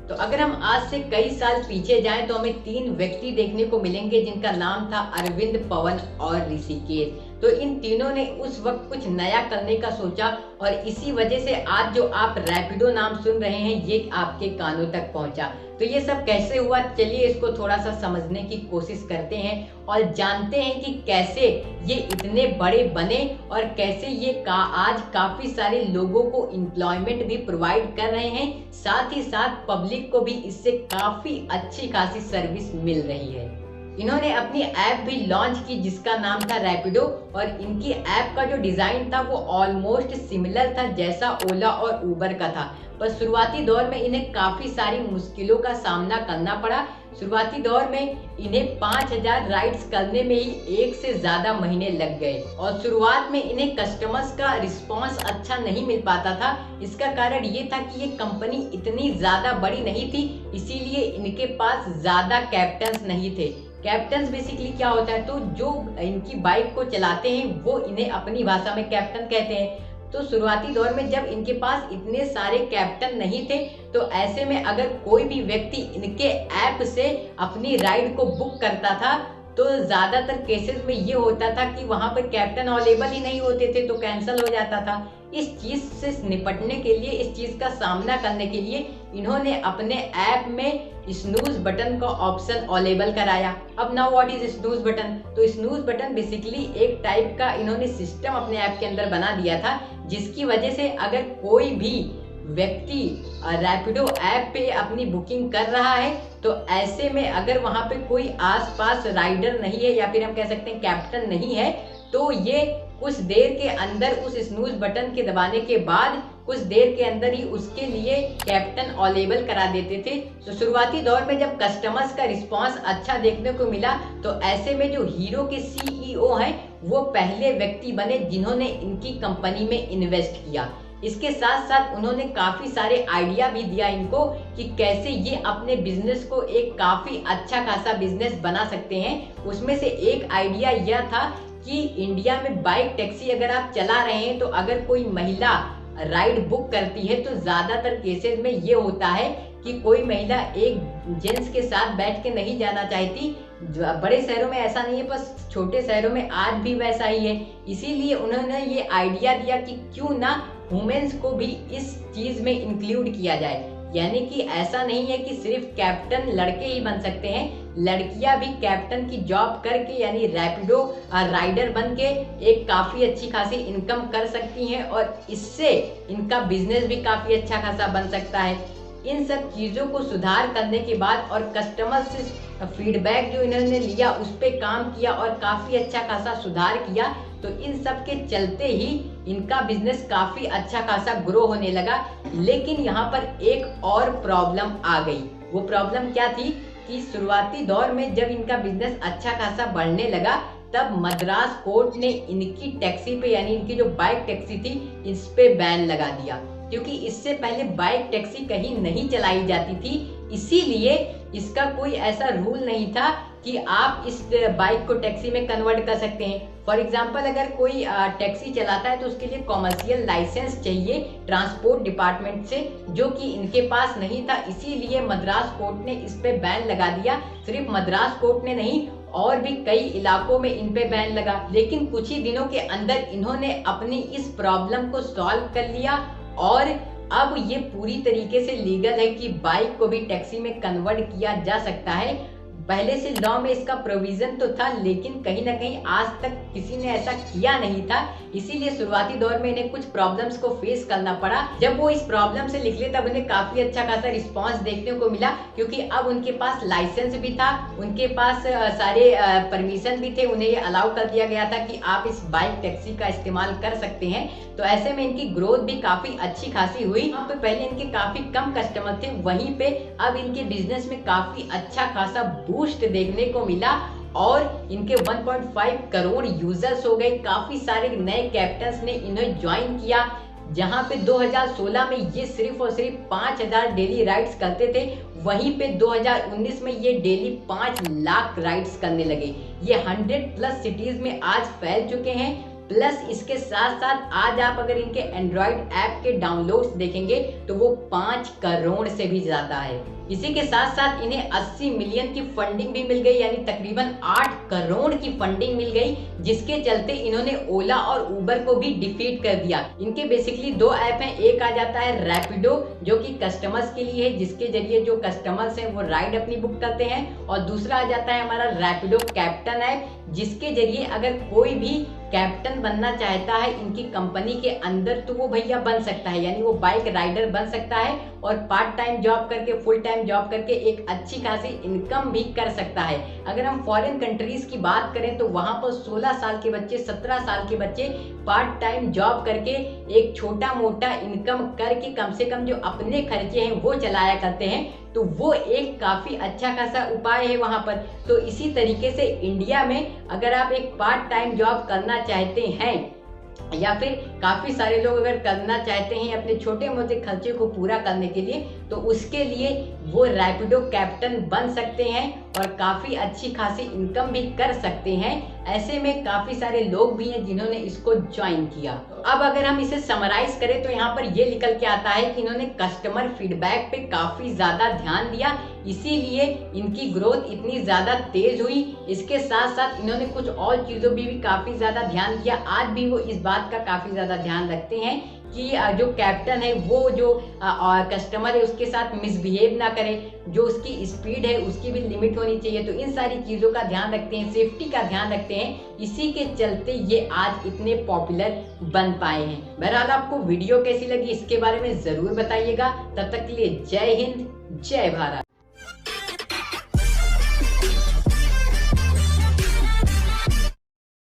तो अगर हम आज से कई साल पीछे जाएं तो हमें 3 व्यक्ति देखने को मिलेंगे जिनका नाम था अरविंद, पवन और ऋषिकेश। तो इन तीनों ने उस वक्त कुछ नया करने का सोचा और इसी वजह से आज जो आप रैपिडो नाम सुन रहे हैं ये आपके कानों तक पहुंचा। तो ये सब कैसे हुआ, चलिए इसको थोड़ा सा समझने की कोशिश करते हैं और जानते हैं कि कैसे ये इतने बड़े बने और कैसे ये आज काफी सारे लोगों को एम्प्लॉयमेंट भी प्रोवाइड कर रहे हैं, साथ ही साथ पब्लिक को भी इससे काफी अच्छी खासी सर्विस मिल रही है। इन्होंने अपनी ऐप भी लॉन्च की जिसका नाम था रैपिडो और इनकी ऐप का जो डिजाइन था वो ऑलमोस्ट सिमिलर था जैसा ओला और उबर का था। पर शुरुआती दौर में इन्हें काफी सारी मुश्किलों का सामना करना पड़ा। शुरुआती दौर में इन्हें 5000 राइड्स करने में ही 1 से ज्यादा महीने लग गए और शुरुआत में इन्हें कस्टमर्स का रिस्पांस अच्छा नहीं मिल पाता था। इसका कारण ये था कि ये कंपनी इतनी ज्यादा बड़ी नहीं थी, इसीलिए इनके पास ज्यादा कैप्टन्स नहीं थे। कैप्टन्स बेसिकली क्या होता है, तो जो इनकी बाइक को चलाते हैं वो इन्हें अपनी भाषा में कैप्टन कहते हैं। तो शुरुआती दौर में जब इनके पास इतने सारे कैप्टन नहीं थे तो ऐसे में अगर कोई भी व्यक्ति इनके ऐप से अपनी राइड को बुक करता था तो ज्यादातर केसेस में ये होता था कि वहां पर कैप्टन अवेलेबल ही नहीं होते थे तो कैंसिल हो जाता था। इस चीज से निपटने के लिए, इस चीज का सामना करने के लिए इन्होंने अपने ऐप में स्नूज बटन का ऑप्शन अवेलेबल कराया। अब now what is snooze button, तो स्नूज बटन बेसिकली एक टाइप का इन्होंने सिस्टम अपने ऐप के अंदर बना दिया था जिसकी वजह से अगर कोई भी व्यक्ति रैपिडो ऐप पे अपनी बुकिंग कर रहा है तो ऐसे में अगर वहां पे कोई आसपास राइडर नहीं है या फिर हम कह सकते हैं कैप्टन नहीं है तो ये कुछ देर के अंदर उस स्नूज बटन के दबाने के बाद कुछ देर के अंदर ही उसके लिए कैप्टन अवेलेबल करा देते थे। तो शुरुआती दौर में जब कस्टमर्स का रिस्पांस अच्छा देखने को मिला तो ऐसे में जो हीरो के सीईओ हैं वो पहले व्यक्ति बने जिन्होंने इनकी कंपनी में इन्वेस्ट किया। इसके साथ साथ उन्होंने काफी सारे आइडिया भी दिया इनको कि कैसे ये अपने बिजनेस को एक काफी अच्छा खासा बिजनेस बना सकते हैं। उसमें से एक आइडिया यह था कि इंडिया में बाइक टैक्सी अगर आप चला रहे हैं तो अगर कोई महिला राइड बुक करती है तो ज्यादातर केसेस में ये होता है कि कोई महिला एक जेंट्स के साथ बैठ के नहीं जाना चाहती। बड़े शहरों में ऐसा नहीं है, बस छोटे शहरों में आज भी वैसा ही है। इसीलिए उन्होंने ये आइडिया दिया कि क्यों ना वुमेन्स को भी इस चीज में इंक्लूड किया जाए, यानी कि ऐसा नहीं है कि सिर्फ कैप्टन लड़के ही बन सकते हैं, लड़कियां भी कैप्टन की जॉब करके यानी रैपिडो राइडर बन के एक काफी अच्छी खासी इनकम कर सकती हैं और इससे इनका बिजनेस भी काफी अच्छा खासा बन सकता है। इन सब चीजों को सुधार करने के बाद और कस्टमर से फीडबैक जो इन्होंने लिया उस पे काम किया और काफी अच्छा खासा सुधार किया, तो इन सब के चलते ही इनका बिजनेस काफी अच्छा खासा ग्रो होने लगा। लेकिन यहाँ पर एक और प्रॉब्लम आ गई। वो प्रॉब्लम क्या थी कि शुरुआती दौर में जब इनका बिजनेस अच्छा खासा बढ़ने लगा तब मद्रास कोर्ट ने इनकी टैक्सी पे यानी इनकी जो बाइक टैक्सी थी इस पे बैन लगा दिया, क्योंकि इससे पहले बाइक टैक्सी कहीं नहीं चलाई जाती थी। इसीलिए इसका कोई ऐसा रूल नहीं था कि आप इस बाइक को टैक्सी में कन्वर्ट कर सकते हैं। फॉर एग्जाम्पल अगर कोई टैक्सी चलाता है तो उसके लिए कॉमर्शियल लाइसेंस चाहिए ट्रांसपोर्ट डिपार्टमेंट से, जो कि इनके पास नहीं था। इसीलिए मद्रास कोर्ट ने इस पे बैन लगा दिया। सिर्फ मद्रास कोर्ट ने नहीं, और भी कई इलाकों में इन पे बैन लगा। लेकिन कुछ ही दिनों के अंदर इन्होंने अपनी इस प्रॉब्लम को सॉल्व कर लिया और अब ये पूरी तरीके से लीगल है कि बाइक को भी टैक्सी में कन्वर्ट किया जा सकता है। पहले से लॉ में इसका प्रोविजन तो था लेकिन कहीं ना कहीं आज तक किसी ने ऐसा किया नहीं था। इसीलिए शुरुआती दौर में इन्हें कुछ प्रॉब्लम्स को फेस करना पड़ा। जब वो इस प्रॉब्लम से निकले तब उन्हें काफी अच्छा खासा रिस्पांस देखने को मिला, क्योंकि अब उनके पास लाइसेंस भी था, उनके पास सारे परमिशन भी थे, उन्हें ये अलाउ कर दिया गया था कि आप इस बाइक टैक्सी का इस्तेमाल कर सकते हैं। तो ऐसे में इनकी ग्रोथ भी काफी अच्छी खासी हुई। यहाँ पे पहले इनके काफी कम कस्टमर थे, वहीं पे अब इनके बिजनेस में काफी अच्छा खासा बूस्ट देखने को मिला और इनके 1.5 करोड़ यूजर्स हो गए। काफी सारे नए कैप्टन्स ने इन्हें ज्वाइन किया, जहां पे 2016 में ये सिर्फ और सिर्फ 5000 डेली राइड्स करते थे, वहीं पे 2019 में ये डेली 5 लाख राइड्स करने लगे। ये 100+ सिटीज में आज फैल चुके हैं प्लस इसके साथ साथ आज आप अगर इनके एंड्रॉइड ऐप के डाउनलोड्स देखेंगे तो वो 5 करोड़ से भी ज्यादा है। इसी के साथ साथ इन्हें 80 मिलियन की फंडिंग भी मिल गई, यानी तकरीबन 8 करोड़ की फंडिंग मिल गई, जिसके चलते इन्होंने ओला और उबर को भी डिफीट कर दिया। इनके बेसिकली 2 ऐप हैं, एक आ जाता है रैपिडो जो कि कस्टमर्स के लिए है, जिसके जरिए जो कस्टमर्स हैं वो राइड अपनी बुक करते हैं, और दूसरा आ जाता है हमारा रैपिडो कैप्टन ऐप, जिसके जरिए अगर कोई भी कैप्टन बनना चाहता है इनकी कंपनी के अंदर तो वो भैया बन सकता है, यानी वो बाइक राइडर बन सकता है और पार्ट टाइम जॉब करके फुल टाइम जॉब करके एक अच्छी खासी इनकम भी कर सकता है। अगर हम फॉरेन कंट्रीज की बात करें तो वहां पर 16 साल के बच्चे 17 साल के बच्चे पार्ट टाइम जॉब करके एक छोटा मोटा इनकम करके कम से कम जो अपने खर्चे हैं वो चलाया करते हैं, तो वो एक काफी अच्छा खासा उपाय है वहां पर। तो इसी तरीके से इंडिया में अगर आप एक पार्ट टाइम जॉब करना चाहते हैं या फिर काफी सारे लोग अगर करना चाहते हैं अपने छोटे मोटे खर्चे को पूरा करने के लिए, तो उसके लिए वो रैपिडो कैप्टन बन सकते हैं और काफी अच्छी खासी इनकम भी कर सकते हैं। ऐसे में काफी सारे लोग भी हैं जिन्होंने इसको ज्वाइन किया। अब अगर हम इसे समराइज करें तो यहाँ पर ये निकल के आता है कि इन्होंने कस्टमर फीडबैक पे काफी ज्यादा ध्यान दिया, इसीलिए इनकी ग्रोथ इतनी ज्यादा तेज हुई। इसके साथ साथ इन्होंने कुछ और चीजों भी काफी ज्यादा ध्यान दिया। आज भी वो इस बात का काफी ज्यादा ध्यान रखते हैं कि जो कैप्टन है वो जो कस्टमर है उसके साथ मिसबिहेव ना करे, जो उसकी स्पीड है उसकी भी लिमिट होनी चाहिए। तो इन सारी चीज़ों का ध्यान रखते हैं, सेफ्टी का ध्यान रखते हैं, इसी के चलते ये आज इतने पॉपुलर बन पाए हैं। बहरहाल आपको वीडियो कैसी लगी इसके बारे में ज़रूर बताइएगा। तब तक के लिए जय हिंद, जय भारत।